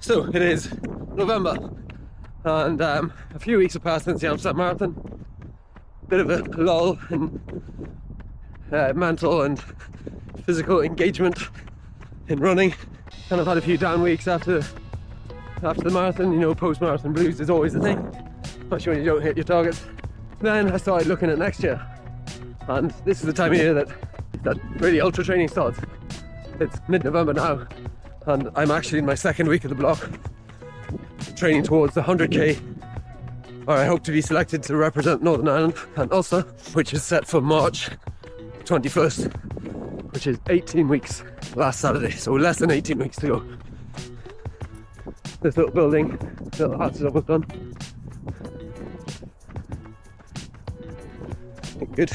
So it is November, and a few weeks have passed since the Amsterdam Marathon. Bit of a lull in mental and physical engagement in running. Kind of had a few down weeks after the marathon. You know, post-marathon blues is always a thing, especially when you don't hit your targets. Then I started looking at next year, and this is the time of year that really ultra training starts. It's mid-November now, and I'm actually in my second week of the block, training towards the 100k, or I hope to be selected to represent Northern Ireland and Ulster, which is set for March 21st, which is 18 weeks last Saturday, so less than 18 weeks to go. This little building, little hut is almost done. Good.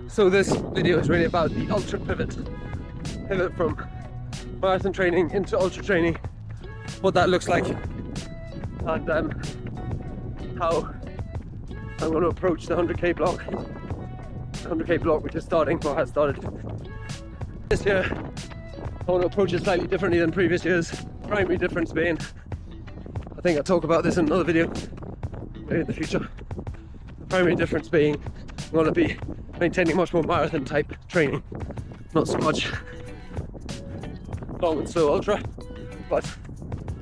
So this video is really about the ultra pivot from marathon training into ultra training, what that looks like, and how I'm going to approach the 100k block. The 100k block, which is starting, or has started this year. I want to approach it slightly differently than previous years. Primary difference being, I think I'll talk about this in another video maybe in the future. The primary difference being I'm going to be maintaining much more marathon type training, not so much long and slow ultra, but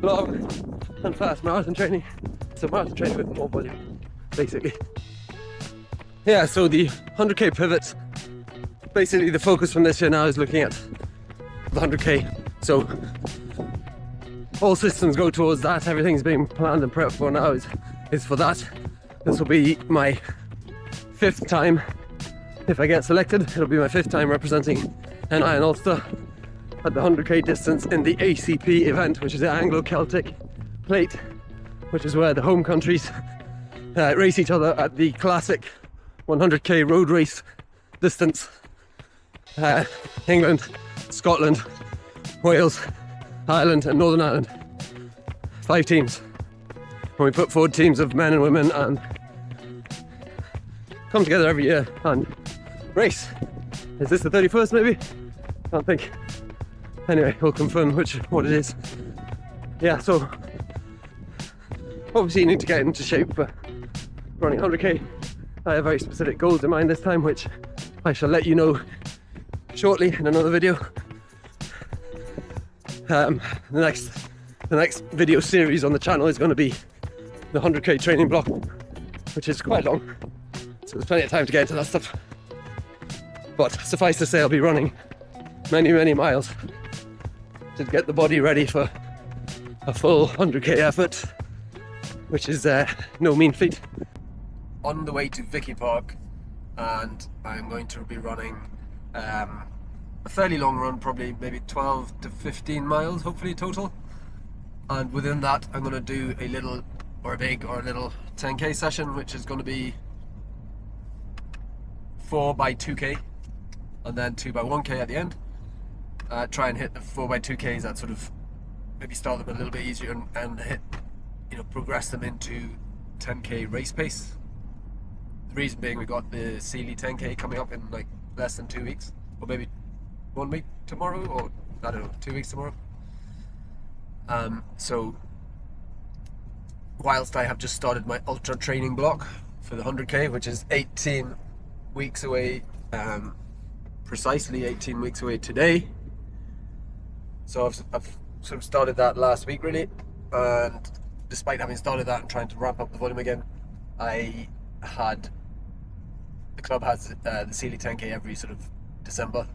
long and fast marathon training. So marathon training with more volume, basically. Yeah, so the 100k pivot, basically the focus from this year now is looking at the 100k. So all systems go towards that. Everything's being planned and prepped for now is for that. This will be my 5th time. If I get selected, it'll be my 5th time representing NI and Ulster at the 100k distance in the ACP event, which is the Anglo-Celtic Plate, which is where the home countries race each other at the classic 100k road race distance. England, Scotland, Wales, Ireland and Northern Ireland. 5 teams. And we put forward teams of men and women and come together every year and race. Is this the 31st maybe? Can't think. Anyway, we'll confirm what it is. Yeah, so obviously you need to get into shape for running 100k. I have very specific goals in mind this time, which I shall let you know shortly in another video. The next video series on the channel is going to be the 100k training block, which is quite long, so there's plenty of time to get into that stuff. But suffice to say, I'll be running many miles to get the body ready for a full 100k effort, which is no mean feat. On the way to Vicky Park, and I'm going to be running a fairly long run, probably maybe 12 to 15 miles hopefully total, and within that I'm going to do a little or a big or a little 10k session, which is going to be 4 by 2k and then 2 by 1k at the end. Try and hit the 4 by 2ks that sort of maybe start them a little bit easier and hit, progress them into 10k race pace. The reason being, we got the Sealy 10k coming up in like less than 2 weeks, or maybe 1 week tomorrow, or I don't know, 2 weeks tomorrow. So whilst I have just started my ultra training block for the 100k, which is 18 weeks away, precisely 18 weeks away today. So I've sort of started that last week really, and despite having started that and trying to ramp up the volume again, the club has the Sealy 10k every sort of December,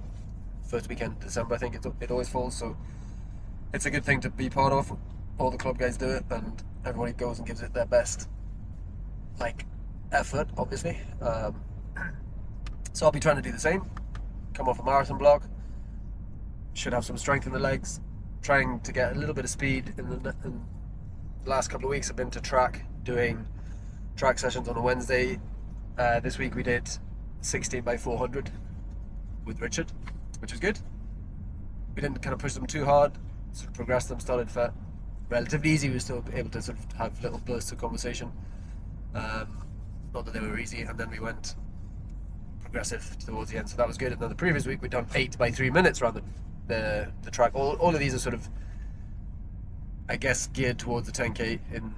first weekend in December I think it always falls, so it's a good thing to be part of. All the club guys do it and everybody goes and gives it their best effort, obviously. So I'll be trying to do the same, come off a marathon block, should have some strength in the legs, trying to get a little bit of speed. In the last couple of weeks I've been to track, doing track sessions on a Wednesday. This week we did 16 by 400 with Richard, which was good. We didn't kind of push them too hard, sort of progressed them, started relatively easy. We were still able to sort of have little bursts of conversation, not that they were easy, and then we went progressive towards the end, so that was good. And then the previous week we'd done 8 by 3 minutes around the track. All of these are sort of I guess geared towards the 10k in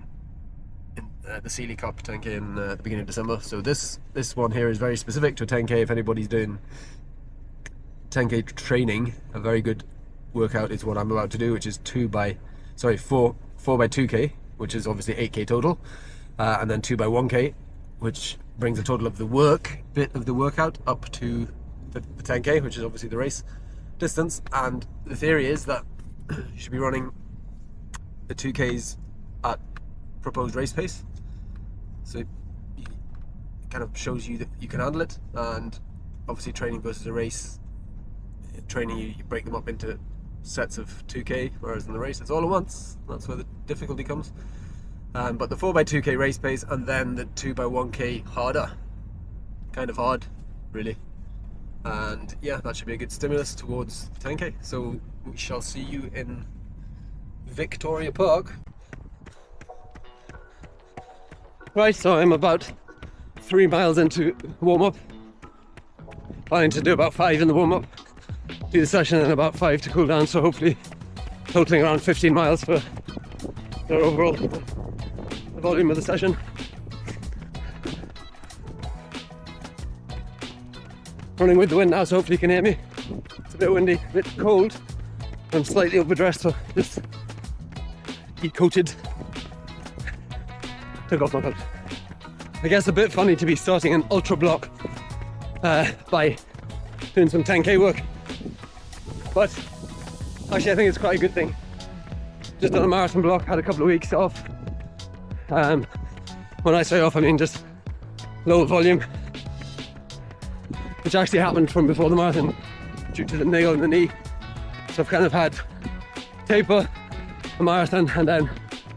the Sealy Cup 10k in the beginning of December. So this one here is very specific to a 10k. If anybody's doing 10k training, a very good workout is what I'm about to do, which is 4 by 2k, which is obviously 8k total, and then 2 by 1k, which brings the total of the bit of the workout up to the 10k, which is obviously the race distance. And the theory is that you should be running the 2Ks at proposed race pace, so it kind of shows you that you can handle it. And obviously training versus a race, training you break them up into sets of 2k, whereas in the race it's all at once. That's where the difficulty comes. But the 4 by 2k race pace, and then the 2 by 1k harder, kind of hard really. And yeah, that should be a good stimulus towards the 10k. So we shall see you in Victoria Park. Right, so I'm about 3 miles into warm-up. Planning to do about 5 in the warm-up, do the session and about 5 to cool down, so hopefully totaling around 15 miles for the overall the volume of the session. Running with the wind now, so hopefully you can hear me. It's a bit windy, a bit cold. I'm slightly overdressed, so just coated. Took off my coat. I guess a bit funny to be starting an ultra block by doing some 10k work, but actually I think it's quite a good thing. Just done a marathon block, had a couple of weeks off. When I say off, I mean just low volume, which actually happened from before the marathon due to the nail in the knee. So I've kind of had taper, a marathon, and then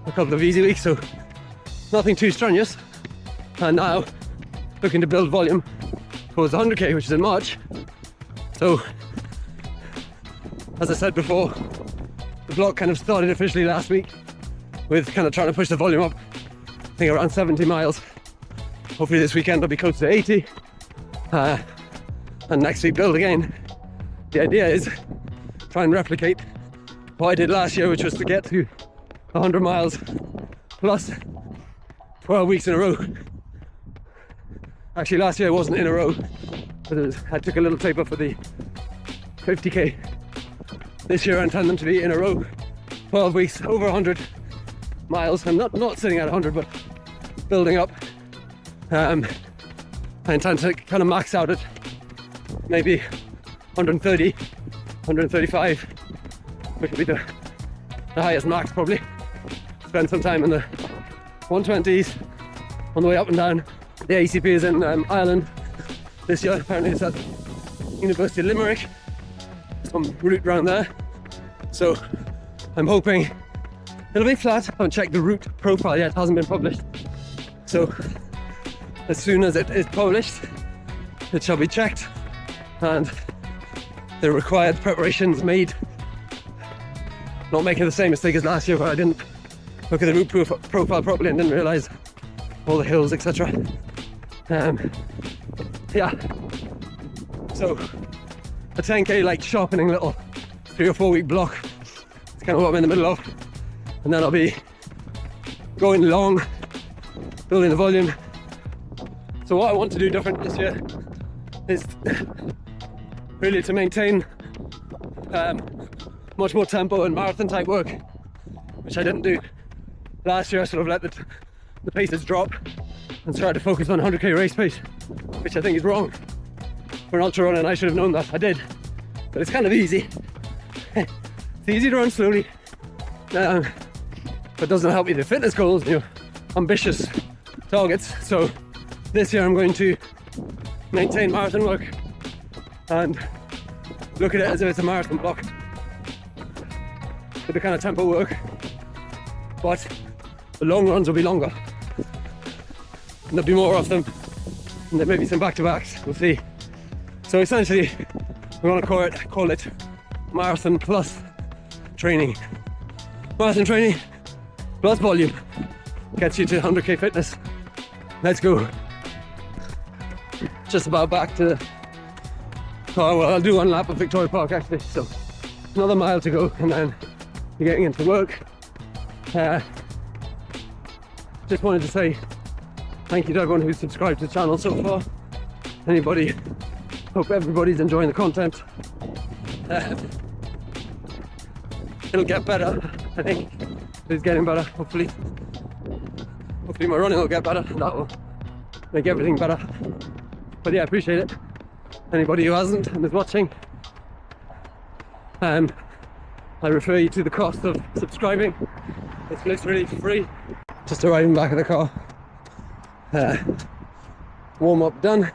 a couple of easy weeks, so nothing too strenuous. And now looking to build volume towards the 100k, which is in March. So as I said before, the block kind of started officially last week with kind of trying to push the volume up, I think around 70 miles. Hopefully this weekend I'll be close to 80, and next week build again. The idea is try and replicate what I did last year, which was to get to 100 miles plus 12 weeks in a row. Actually last year it wasn't in a row, but I took a little taper for the 50k. This year I intend them to be in a row, 12 weeks, over 100 miles. I'm not sitting at 100, but building up. I intend to kind of max out at maybe 130, 135, which will be the highest max probably. Spend some time in the 120s on the way up and down. The ACP is in Ireland this year. Apparently it's at University of Limerick, some route around there. So I'm hoping it'll be flat. I haven't checked the route profile yet, it hasn't been published. So as soon as it is published, it shall be checked and the required preparations made. Not making the same mistake as last year where I didn't look at the route profile properly and didn't realise all the hills, etc. Yeah, so a 10k like sharpening little 3 or 4 week block. It's kind of what I'm in the middle of, and then I'll be going long, building the volume. So what I want to do different this year is really to maintain much more tempo and marathon type work, which I didn't do last year. I sort of let the paces drop and started to focus on 100k race pace, which I think is wrong for an ultra run, and I should have known that. I did, but it's kind of easy. It's easy to run slowly, but doesn't help you to fitness goals, you know, ambitious targets. So this year I'm going to maintain marathon work and look at it as if it's a marathon block with the kind of tempo work, but the long runs will be longer and there'll be more of them, and there may be some back-to-backs, we'll see. So essentially we're going to call it marathon plus training. Marathon training plus volume gets you to 100k fitness. Let's go. Just about back to I'll do one lap of Victoria Park actually, so another mile to go and then we're getting into work. Just wanted to say thank you to everyone who's subscribed to the channel so far. Anybody, hope everybody's enjoying the content. It'll get better, I think. It's getting better, hopefully. Hopefully my running will get better, and that will make everything better. But yeah, I appreciate it. Anybody who hasn't and is watching, I refer you to the cost of subscribing. It's literally free. Just arriving back at the car. Warm up done.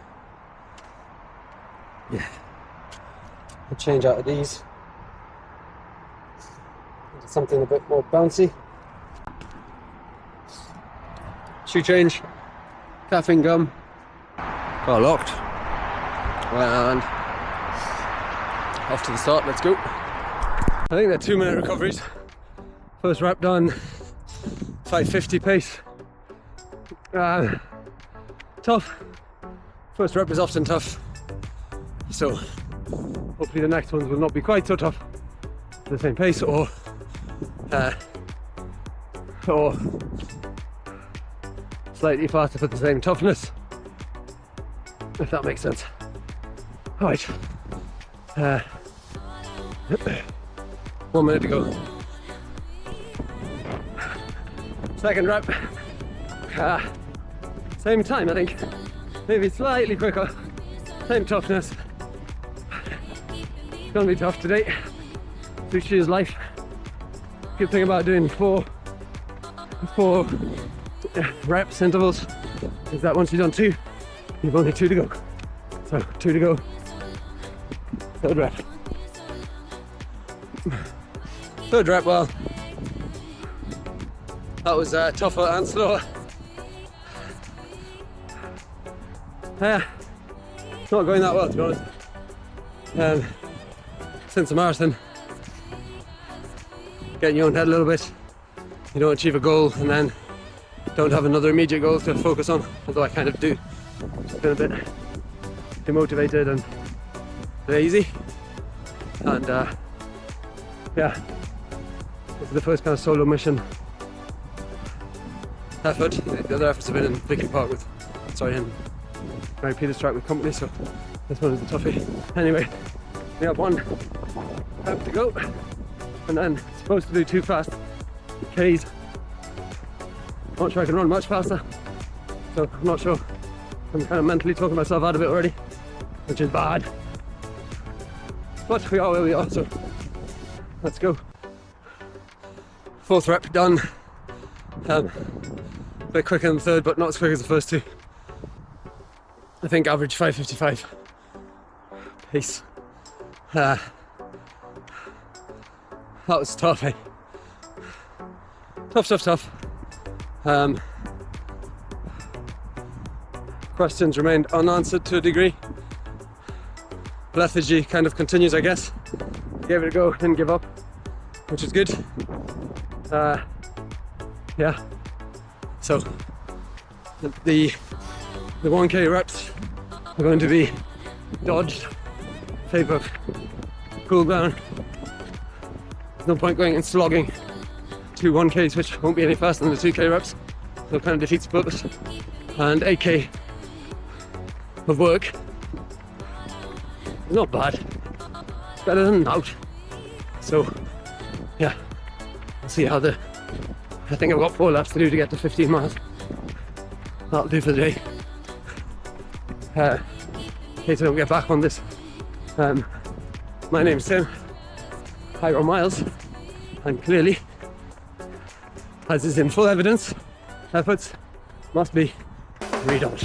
Yeah. I'll change out of these into something a bit more bouncy. Shoe change. Caffeine gum. Car locked. And off to the start, let's go. I think they're 2-minute recoveries. First rep done, 5:50 pace. Tough. First rep is often tough. So hopefully the next ones will not be quite so tough at the same pace, or slightly faster for the same toughness, if that makes sense. All right. 1 minute to go. Second rep. Same time, I think. Maybe slightly quicker. Same toughness. It's gonna be tough today. Sushi is life. Good thing about doing four reps intervals is that once you've done 2, you've only 2 to go. So 2 to go. Third rep. Third rep, well, that was tougher and slower. It's not going that well, to be honest. Since the marathon, get in your own head a little bit. You don't achieve a goal and then don't have another immediate goal to focus on, although I kind of do. I've been a bit demotivated and lazy, and yeah, this is the first kind of solo mission effort. The other efforts have been in Vicky Park with, in Mary Peters track with company, so this one is a toughie. Anyway, we have 1 rep to go, and then supposed to do 2 fast Ks. Not sure I can run much faster, so I'm not sure. I'm kind of mentally talking myself out of it already, which is bad. But we are where we are, so let's go. 4th rep done. A bit quicker than the third, but not as quick as the first 2. I think average 5:55 pace. That was tough, eh? Tough. Questions remained unanswered to a degree. Lethargy kind of continues, I guess. Gave it a go, didn't give up, which is good. Yeah. So the 1K reps are going to be dodged in favour of cool down. There's no point going and slogging 2 1Ks, which won't be any faster than the 2K reps. So it kind of defeats the purpose. And 8K of work is not bad. It's better than out. So yeah, we'll see how I think I've got 4 laps to do to get to 15 miles. That'll do for the day. In case I don't get back on this, my name's Tim. I run miles, and clearly, as is in full evidence, efforts must be redoubled.